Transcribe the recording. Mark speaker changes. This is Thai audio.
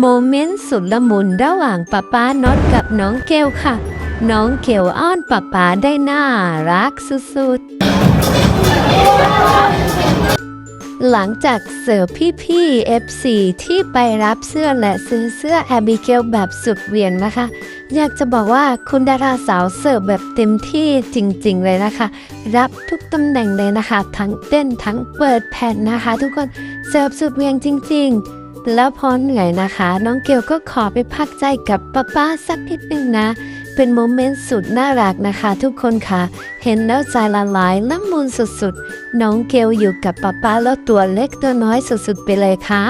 Speaker 1: โมเมนต์สุดละมุนระหว่างป๊าป๊าน็อตกับน้องเกลค่ะน้องเกลอ้อนป๊าป๊าได้น่ารักสุดๆหลังจากเสิร์ฟพี่ๆ FC ที่ไปรับเสื้อและซื้อเสื้อแอบิเกลแบบสุดเหวี่ยงนะคะอยากจะบอกว่าคุณดาราสาวเสิร์ฟแบบเต็มที่จริงๆเลยนะคะรับทุกตำแหน่งเลยนะคะทั้งเต้นทั้งเปิดแผ่นนะคะทุกคนเสิร์ฟสุดเหวี่ยงจริงๆแล้วพอเหนื่อยนะคะน้องเกลก็ขอไปพักใจกับป้าสักนิดนึงนะเป็นโมเมนต์สุดน่ารักนะคะทุกคนค่ะเห็นแล้วใจละลายละมุนสุดๆน้องเกลอยู่กับป้าแล้วตัวเล็กตัวน้อยสุดๆไปเลยค่ะ